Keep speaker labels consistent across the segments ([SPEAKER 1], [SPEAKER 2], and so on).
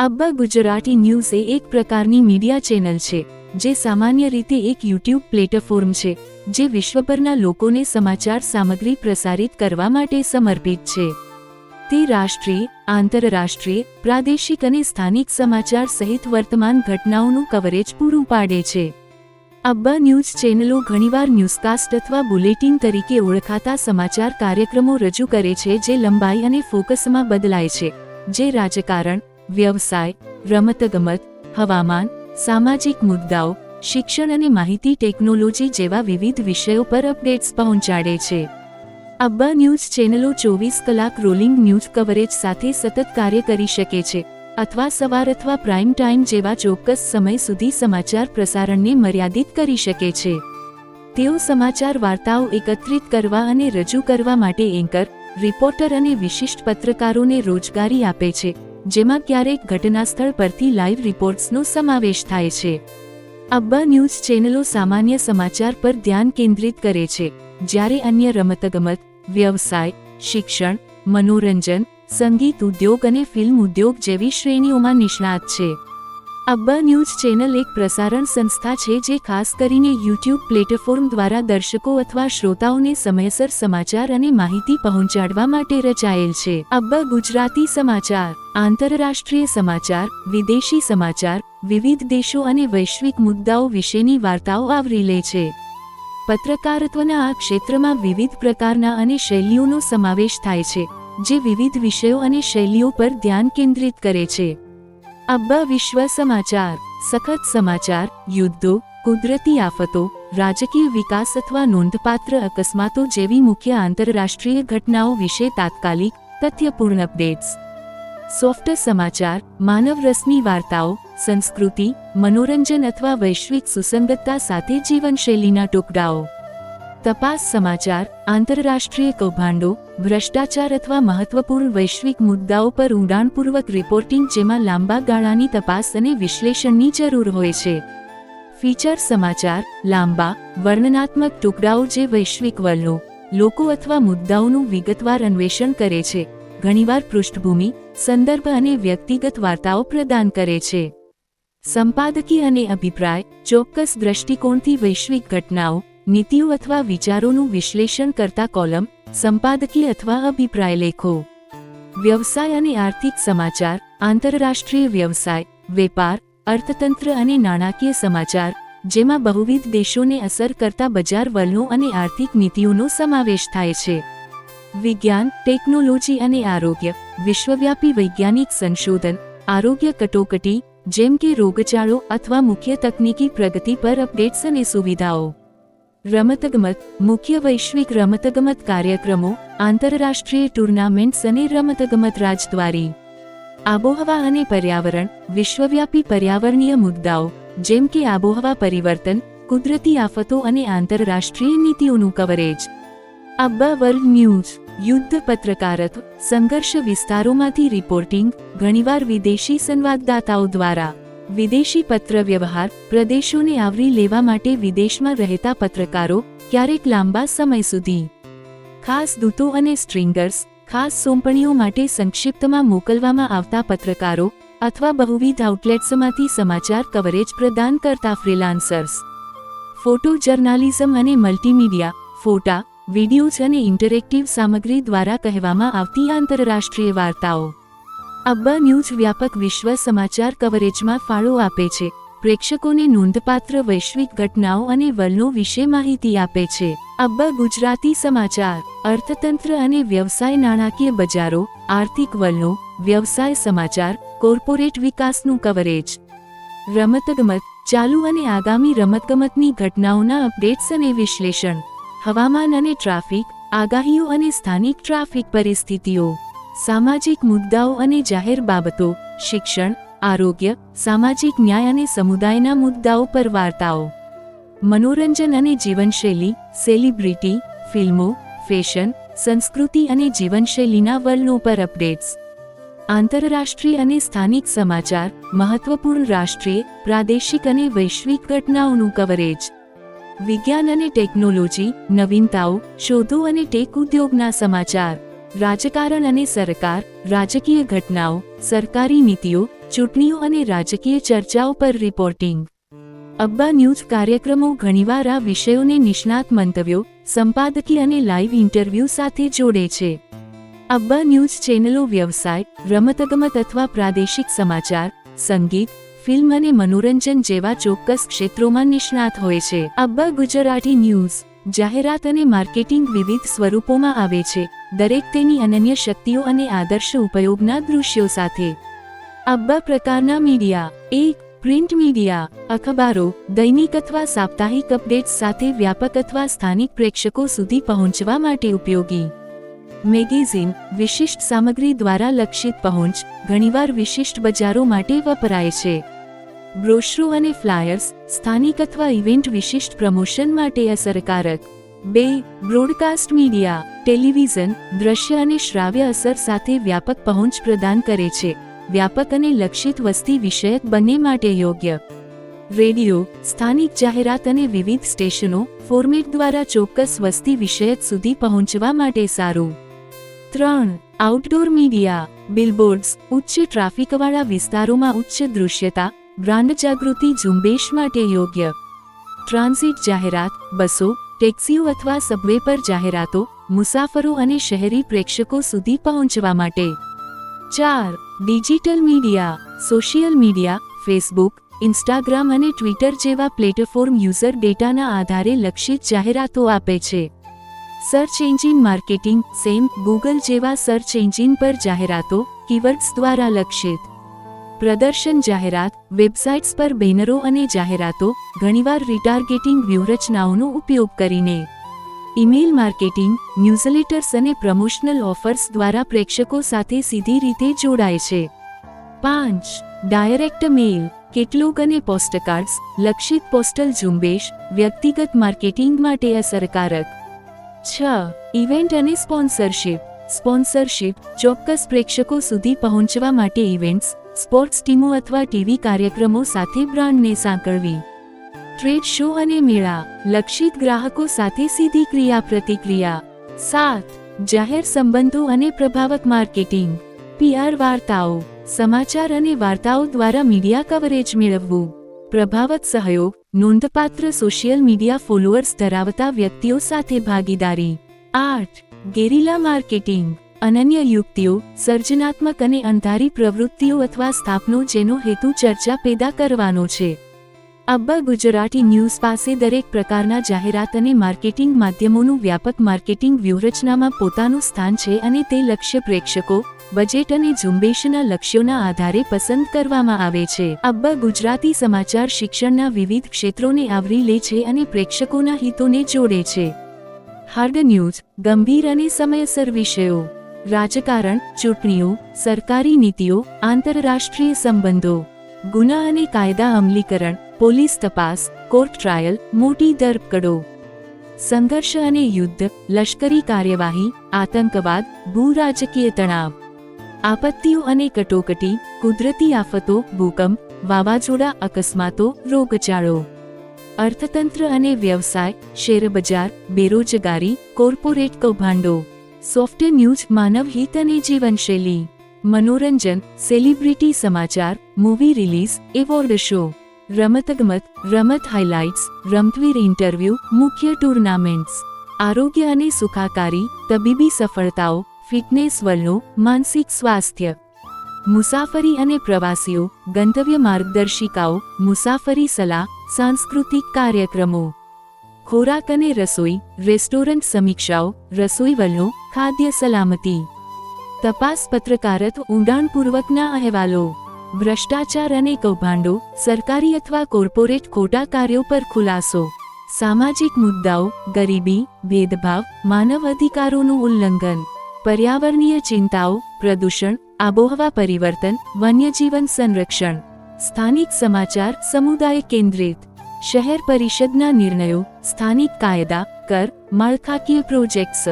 [SPEAKER 1] અબ્બા Gujarati news એ એક પ્રકારની media channel છે જે સામાન્ય રીતે એક યુટ્યુબ પ્લેટફોર્મ છે જે વિશ્વભરના લોકોને સમાચાર સામગ્રી પ્રસારિત કરવા માટે સમર્પિત છે। તે રાષ્ટ્રીય, આંતરરાષ્ટ્રીય, પ્રાદેશિક અને સ્થાનિક સમાચાર સહિત વર્તમાન ઘટનાઓનું કવરેજ પૂરું પાડે છે। અબ્બા ન્યૂઝ ચેનલો ઘણીવાર ન્યૂઝકાસ્ટ અથવા બુલેટિન તરીકે ઓળખાતા સમાચાર કાર્યક્રમો રજૂ કરે છે જે લંબાઈ અને ફોકસમાં બદલાય છે, જે રાજકારણ, વ્યવસાય, રમતગમત, હવામાન, સામાજિક મુદ્દાઓ, શિક્ષણ અને માહિતી ટેકનોલોજી જેવા વિવિધ વિષયો પર અપડેટ્સ પહોંચાડે છે। અબ્બા ન્યૂઝ ચેનલો 24 કલાક રોલિંગ ન્યૂઝ કવરેજ સાથે સતત કાર્ય કરી શકે છે અથવા સવાર અથવા પ્રાઇમ ટાઈમ જેવા ચોક્કસ સમય સુધી સમાચાર પ્રસારણને મર્યાદિત કરી શકે છે। તેઓ સમાચાર વાર્તાઓ એકત્રિત કરવા અને રજૂ કરવા માટે એન્કર, રિપોર્ટર અને વિશિષ્ટ પત્રકારોને રોજગારી આપે છે, જેમાં ક્યારેક ઘટનાસ્થળ પરથી લાઈવ રિપોર્ટ્સનો સમાવેશ થાય છે। અબ્બા ન્યૂઝ ચેનલો સામાન્ય સમાચાર પર ધ્યાન કેન્દ્રિત કરે છે, જ્યારે અન્ય રમતગમત, વ્યવસાય, શિક્ષણ, મનોરંજન, સંગીત ઉદ્યોગ અને ફિલ્મ ઉદ્યોગ જેવી શ્રેણીઓમાં નિષ્ણાત છે। અબ્બા ન્યૂઝ ચેનલ એક પ્રસારણ સંસ્થા છે જે ખાસ કરીને યુટ્યુબ પ્લેટફોર્મ દ્વારા દર્શકો અથવા શ્રોતાઓને સમયસર સમાચાર અને માહિતી પહોંચાડવા માટે રચાયેલ છે। અબ્બા ગુજરાતી સમાચાર આંતરરાષ્ટ્રીય સમાચાર, વિદેશી સમાચાર, વિવિધ દેશો અને વૈશ્વિક મુદ્દાઓ વિશેની વાર્તાઓ આવરી લે છે। પત્રકારત્વના આ ક્ષેત્રમાં વિવિધ પ્રકારના અને શૈલીઓનો સમાવેશ થાય છે, જે વિવિધ વિષયો અને શૈલીઓ પર ધ્યાન કેન્દ્રિત કરે છે। અબ્બા વિશ્વ સમાચાર સખત સમાચાર, યુદ્ધો, કુદરતી આફતો, રાજકીય વિકાસ અથવા નોંધપાત્ર અકસ્માતો જેવી મુખ્ય આંતરરાષ્ટ્રીય ઘટનાઓ વિશે તાત્કાલિક, તથ્યપૂર્ણ અપડેટ્સ। સોફ્ટ સમાચાર માનવરસની વાર્તાઓ, સંસ્કૃતિ, મનોરંજન અથવા વૈશ્વિક સુસંગતતા સાથે જીવનશૈલીના ટુકડાઓ। તપાસ સમાચાર આંતરરાષ્ટ્રીય કૌભાંડો, ભ્રષ્ટાચાર અથવા મહત્વપૂર્ણ વૈશ્વિક મુદ્દાઓ પર ઊંડાણપૂર્વક રિપોર્ટિંગ જેમાં લાંબા ગાળાની તપાસ અને વિશ્લેષણની જરૂર હોય છે। ફીચર સમાચાર લાંબા, વર્ણનાત્મક ટુકડાઓ જે વૈશ્વિક વલણો, લોકો અથવા મુદ્દાઓનું વિગતવાર અન્વેષણ કરે છે, ઘણીવાર પૃષ્ઠભૂમિ, સંદર્ભ અને વ્યક્તિગત વાર્તાઓ પ્રદાન કરે છે। સંપાદકીય અને અભિપ્રાય ચોક્કસ દ્રષ્ટિકોણથી વૈશ્વિક ઘટનાઓ, નીતિઓ અથવા વિચારોનું વિશ્લેષણ કરતા કોલમ, સંપાદકીય અથવા અભિપ્રાય લેખો। વ્યવસાય અને આર્થિક સમાચાર આંતરરાષ્ટ્રીય વ્યવસાય, વેપાર, અર્થતંત્ર અને નાણાકીય સમાચાર, જેમાં બહુવિધ દેશોને અસર કરતા બજાર વલણો અને આર્થિક નીતિઓનો સમાવેશ થાય છે। વિજ્ઞાન, ટેકનોલોજી અને આરોગ્ય વિશ્વવ્યાપી વૈજ્ઞાનિક સંશોધન, આરોગ્ય કટોકટી જેમ કે રોગચાળો અથવા મુખ્ય તકનીકી પ્રગતિ પર અપડેટ્સ અને સુવિધાઓ। રમતગમત મુખ્ય વૈશ્વિક રમતગમત કાર્યક્રમો, આંતરરાષ્ટ્રીય ટુર્નામેન્ટ્સ અને રમતગમત રાજદ્વારી। આબોહવા અને પર્યાવરણ વિશ્વવ્યાપી પર્યાવરણીય મુદ્દાઓ જેમ કે આબોહવા પરિવર્તન, કુદરતી આફતો અને આંતરરાષ્ટ્રીય નીતિઓનું કવરેજ। અબ્બા વર્લ્ડ ન્યૂઝ યુદ્ધ પત્રકારત્વ સંઘર્ષ વિસ્તારોમાંથી રિપોર્ટિંગ, ઘણીવાર વિદેશી સંવાદદાતાઓ દ્વારા। વિદેશી પત્રવ્યવહાર પ્રદેશોને આવરી લેવા માટે વિદેશમાં રહેતા પત્રકારો, ક્યારેક લાંબા સમય સુધી। ખાસ દૂતો અને સ્ટ્રિંગર્સ ખાસ સોંપણીઓ માટે સંક્ષિપ્તમાં મોકલવામાં આવતા પત્રકારો અથવા બહુવિધ આઉટલેટ્સમાંથી સમાચાર કવરેજ પ્રદાન કરતા ફ્રીલાન્સર્સ। ફોટો જર્નાલિઝમ અને મલ્ટીમીડિયા ફોટા, વિડિયોઝ અને ઇન્ટરેક્ટિવ સામગ્રી દ્વારા કહેવામાં આવતી આંતરરાષ્ટ્રીય વાર્તાઓ। અબ્બા ન્યૂઝ વ્યાપક વિશ્વ સમાચાર કવરેજમાં ફાળો આપે છે, પ્રેક્ષકોને નોંધપાત્ર વૈશ્વિક ઘટનાઓ અને વલણો વિશે માહિતી આપે છે। અબ્બા ગુજરાતી સમાચાર અર્થતંત્ર અને વ્યવસાય નાણાકીય બજારો, આર્થિક વલણો, વ્યવસાય સમાચાર, કોર્પોરેટ વિકાસનું કવરેજ। રમતગમત ચાલુ અને આગામી રમતગમતની ઘટનાઓના અપડેટ્સ અને વિશ્લેષણ। હવામાન અને ટ્રાફિક આગાહીઓ અને સ્થાનિક ટ્રાફિક પરિસ્થિતિઓ। સામાજિક મુદ્દાઓ અને જાહેર બાબતો, શિક્ષણ, આરોગ્ય, સામાજિક ન્યાય અને સમુદાયના મુદ્દાઓ પર વાર્તાઓ। મનોરંજન અને જીવનશૈલી સેલિબ્રિટી, ફિલ્મો, ફેશન, સંસ્કૃતિ અને જીવનશૈલીના વલણો પર અપડેટ્સ। આંતરરાષ્ટ્રીય અને સ્થાનિક સમાચાર મહત્વપૂર્ણ રાષ્ટ્રીય, પ્રાદેશિક અને વૈશ્વિક ઘટનાઓનું કવરેજ। વિજ્ઞાન અને ટેકનોલોજી નવીનતાઓ, શોધો અને ટેક ઉદ્યોગના સમાચાર। રાજકારણ અને સરકાર રાજકીય ઘટનાઓ, સરકારી નીતિઓ, ચૂંટણીઓ અને રાજકીય ચર્ચાઓ પર રિપોર્ટિંગ. અબ્બા ન્યૂઝ કાર્યક્રમો ઘણીવાર આ વિષયોને નિષ્ણાત મંતવ્યો, સંપાદકી અને લાઇવ ઇન્ટરવ્યૂ સાથે જોડે છે. અબ્બા ન્યૂઝ ચેનલો વ્યવસાય, રમતગમત અથવા પ્રાદેશિક સમાચાર, સંગીત, ફિલ્મ અને મનોરંજન જેવા ચોક્કસ ક્ષેત્રોમાં નિષ્ણાત હોય છે. અબ્બા ગુજરાતી ન્યૂઝ જાહેરાત અને માર્કેટિંગ વિવિધ સ્વરૂપોમાં આવે છે, દરેક તેની અનન્ય શક્તિઓ અને આદર્શ ઉપયોગના દૃશ્યો સાથે. અબ્બા પ્રકારના મીડિયા. 1. Print media. અખબારો, દૈનિક અથવા સાપ્તાહિક અપડેટ્સ સાથે વ્યાપક અથવા સ્થાનિક પ્રેક્ષકો સુધી પહોંચવા માટે ઉપયોગી. મેગેઝિન, વિશિષ્ટ સામગ્રી દ્વારા લક્ષિત પહોંચ, ઘણીવાર વિશિષ્ટ બજારો માટે વપરાય છે. બ્રોશરો અને ફ્લાયર્સ, સ્થાનિક અથવા ઇવેન્ટ વિશિષ્ટ પ્રમોશન માટે અસરકારક. 2. Broadcast media. ટેલિવિઝન, દ્રશ્ય અને શ્રાવ્ય અસર સાથે વ્યાપક પહોંચ પ્રદાન કરે છે, વ્યાપક અને લક્ષિત વસ્તી વિષયક બંને માટે યોગ્ય. રેડિયો, સ્થાનિક જાહેરાત અને વિવિધ સ્ટેશનો, ફોર્મેટ દ્વારા ચોક્કસ વસ્તી વિષયક સુધી પહોંચવા માટે સારું. 3. Outdoor media. બિલબોર્ડ્સ, ઉચ્ચ ટ્રાફિકવાળા વિસ્તારોમાં ઉચ્ચ દૃશ્યતા, બ્રાન્ડ જાગૃતિ ઝુંબેશ માટે યોગ્ય. ટ્રાન્ઝિટ જાહેરાત, બસો, ટેક્સીઓ અથવા સબવે પર જાહેરાતો, મુસાફરો અને શહેરી પ્રેક્ષકો સુધી પહોંચવા માટે. 4. Digital media. Social media, Facebook, Instagram અને ટ્વિટર જેવા પ્લેટફોર્મ યુઝર ડેટાના આધારે લક્ષિત જાહેરાતો આપે છે. Search engine marketing, SEM, Google જેવા સર્ચ એન્જિન પર જાહેરાતો, કીવર્ડ્સ દ્વારા લક્ષિત. પ્રદર્શન જાહેરાત, વેબસાઇટ્સ પર બેનરો અને જાહેરાતો, ઘણીવાર રિટાર્ગેટિંગ વ્યૂહરચનાઓનો ઉપયોગ કરીને. ઈમેલ માર્કેટિંગ, ન્યૂઝલેટર્સ અને પ્રમોશનલ ઓફર્સ દ્વારા પ્રેક્ષકો સાથે સીધી રીતે જોડાય છે. 5. ડાયરેક્ટ મેલ, કેટલોગ અને પોસ્ટકાર્ડ્સ, લક્ષિત પોસ્ટલ ઝુંબેશ, વ્યક્તિગત માર્કેટિંગ માટે અસરકારક. 6. ઇવેન્ટ અને સ્પોન્સરશિપ. સ્પોન્સરશિપ, ચોક્કસ પ્રેક્ષકો સુધી પહોંચવા માટે ઇવેન્ટ્સ, સ્પોર્ટ્સ ટીમો અથવા ટીવી કાર્યક્રમો સાથે બ્રાન્ડને સાંકળવી. ટ્રેડ શો અને મેળા, લક્ષિત ગ્રાહકો સાથે સીધી ક્રિયાપ્રતિક્રિયા. 7. જાહેર સંબંધો અને પ્રભાવક માર્કેટિંગ. PR વાર્તાઓ, સમાચાર અને વાર્તાઓ દ્વારા મીડિયા કવરેજ મેળવવું. પ્રભાવક સહયોગ, નોંધપાત્ર સોશિયલ મીડિયા ફોલોઅર્સ ધરાવતા વ્યક્તિઓ સાથે ભાગીદારી. 8. ગેરિલા માર્કેટિંગ, અનન્ય યુક્તિઓ, સર્જનાત્મક અને અંધારી પ્રવૃત્તિઓ અથવા સ્થાપનો જેનો હેતુ ચર્ચા પેદા કરવાનો છે. અબ્બા ગુજરાતી ન્યૂઝ પાસે દરેક પ્રકારના જાહેરાત અને માર્કેટિંગ માધ્યમોનું વ્યાપક માર્કેટિંગ વ્યૂહરચનામાં પોતાનું સ્થાન છે અને તે લક્ષ્ય પ્રેક્ષકો, બજેટ અને ઝુંબેશના લક્ષ્યોના આધારે પસંદ કરવામાં આવે છે. અબ્બા ગુજરાતી સમાચાર શિક્ષણના વિવિધ ક્ષેત્રોને આવરી લે છે અને પ્રેક્ષકોના હિતોને જોડે છે. હાર્ડ ન્યૂઝ, ગંભીર અને સમયસર વિષયો. રાજકારણ, ચૂંટણીઓ, સરકારી નીતિઓ, આંતરરાષ્ટ્રીય સંબંધો, ગુના અને કાયદા અમલીકરણ, પોલીસ તપાસ, કોર્ટ ટ્રાયલ, મોટી ધરપકડો. સંઘર્ષ અને યુદ્ધ, લશ્કરી કાર્યવાહી, આતંકવાદ, ભૂ-રાજકીય તણાવ. આપત્તિઓ અને કટોકટી, કુદરતી આફતો, ભૂકંપ, વાવાઝોડા, અકસ્માતો, રોગચાળો. અર્થતંત્ર અને વ્યવસાય, શેરબજાર, બેરોજગારી, કોર્પોરેટ કૌભાંડો. સોફ્ટ ન્યૂઝ, માનવ હિત અને જીવનશૈલી. મનોરંજન, સેલિબ્રિટી સમાચાર, મૂવી રિલીઝ, એવોર્ડ શો. રમતગમત, રમત હાઇલાઇટ્સ, રમતવીર ઇન્ટરવ્યૂ, મુખ્ય ટુર્નામેન્ટ્સ. આરોગ્ય અને સુખાકારી, તબીબી સફળતાઓ, ફિટનેસ વલણો, માનસિક સ્વાસ્થ્ય. મુસાફરી અને પ્રવાસીઓ, ગંતવ્ય માર્ગદર્શિકાઓ, મુસાફરી સલાહ, સાંસ્કૃતિક કાર્યક્રમો. ખોરાક અને રસોઈ, રેસ્ટોરન્ટ સમીક્ષાઓ, રસોઈ વલણો, ખાદ્ય સલામતી. તપાસ પત્રકારત્વ, ઊંડાણપૂર્વકના અહેવાલો. ભ્રષ્ટાચાર અને કૌભાંડો, સરકારી અથવા કોર્પોરેટ ખોટા કાર્યો પર ખુલાસો. સામાજિક મુદ્દાઓ, ગરીબી, ભેદભાવ, માનવ અધિકારોનું ઉલ્લંઘન. પર્યાવરણીય ચિંતાઓ, પ્રદૂષણ, આબોહવા પરિવર્તન, વન્યજીવન સંરક્ષણ. સ્થાનિક સમાચાર, સમુદાય કેન્દ્રિત. શહેર પરિષદના નિર્ણયો, સ્થાનિક કાયદા, કર, માળખાકીય પ્રોજેક્ટ્સ.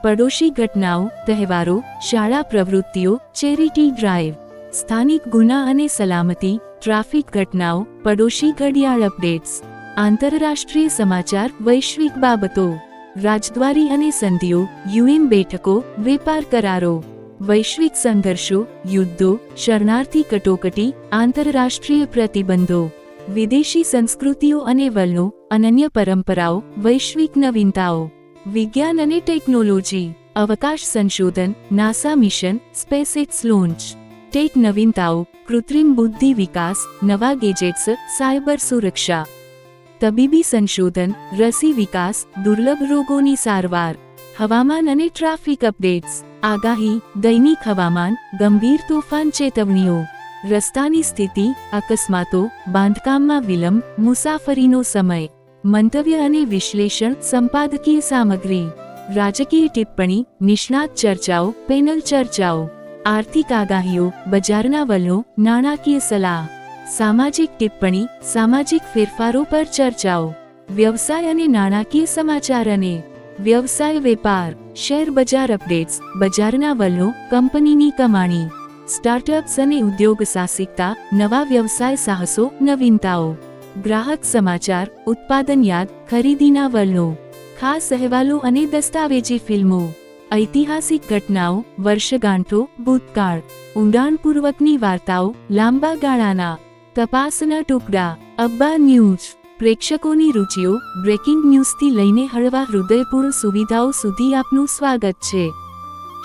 [SPEAKER 1] પડોશી ઘટનાઓ, તહેવારો, શાળા પ્રવૃત્તિઓ, ચેરિટી ડ્રાઇવ. સ્થાનિક ગુના અને સલામતી, ટ્રાફિક ઘટનાઓ, પડોશી ઘડિયાળ અપડેટ્સ. આંતરરાષ્ટ્રીય સમાચાર, વૈશ્વિક બાબતો. રાજદ્વારી અને સંધિઓ, UN બેઠકો, વેપાર કરારો. વૈશ્વિક સંઘર્ષો, યુદ્ધો, શરણાર્થી કટોકટી, આંતરરાષ્ટ્રીય પ્રતિબંધો, વિદેશી સંસ્કૃતિઓ અને વલણો, અનન્ય પરંપરાઓ, વૈશ્વિક નવીનતાઓ, વિજ્ઞાન અને ટેકનોલોજી, અવકાશ સંશોધન, નાસા મિશન, સ્પેસએક્સ લોન્ચ, ટેક નવીનતાઓ, કૃત્રિમ બુદ્ધિ વિકાસ, નવા ગેજેટ્સ, સાયબર સુરક્ષા, તબીબી સંશોધન, રસી વિકાસ, દુર્લભ રોગોની સારવાર, હવામાન અને ટ્રાફિક અપડેટ્સ, આગાહી, દૈનિક હવામાન, ગંભીર તોફાન ચેતવણીઓ, રસ્તાની સ્થિતિ, અકસ્માતો, બાંધકામમાં વિલંબ, મુસાફરીનો સમય, મંતવ્ય અને વિશ્લેષણ, સંપાદકીય સામગ્રી, રાજકીય ટિપ્પણી, નિષ્ણાત ચર્ચાઓ, પેનલ ચર્ચાઓ, આર્થિક આગાહીઓ, બજારના વલણો, નાણાકીય સલાહ, સામાજિક ટિપ્પણી, સામાજિક ફેરફારો પર ચર્ચાઓ, વ્યવસાય અને નાણાકીય સમાચાર અને વ્યવસાય વેપાર, શેર બજાર અપડેટ્સ, બજારના વલણો, કંપનીની કમાણી, સ્ટાર્ટઅપ્સ અને ઉદ્યોગ સાહસિકતા, નવા વ્યવસાય સાહસો, નવીનતાઓ, ગ્રાહક સમાચાર, ઉત્પાદન યાદ, ખરીદીના વલણો, ખાસ અહેવાલો અને દસ્તાવેજી ફિલ્મો, ઐતિહાસિક ઘટનાઓ, વર્ષગાંઠો, ભૂતકાળ, ઊંડાણપૂર્વકની વાર્તાઓ, લાંબા ગાળાના તપાસના ટુકડા, અબ્બા ન્યૂઝ, પ્રેક્ષકોની રુચિઓ, બ્રેકિંગ ન્યૂઝથી લઈને હળવા હૃદયપૂર્ણ સુવિધાઓ સુધી આપનું સ્વાગત છે.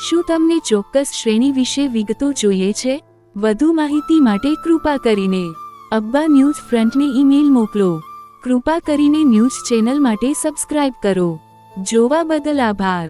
[SPEAKER 1] શું તમને ચોક્કસ શ્રેણી વિશે વિગતો જોઈએ છે? વધુ માહિતી માટે કૃપા કરીને અબ્બા ન્યૂઝ ફ્રન્ટને ઈમેલ મોકલો. કૃપા કરીને ન્યૂઝ ચેનલ માટે સબસ્ક્રાઇબ કરો. જોવા બદલ આભાર.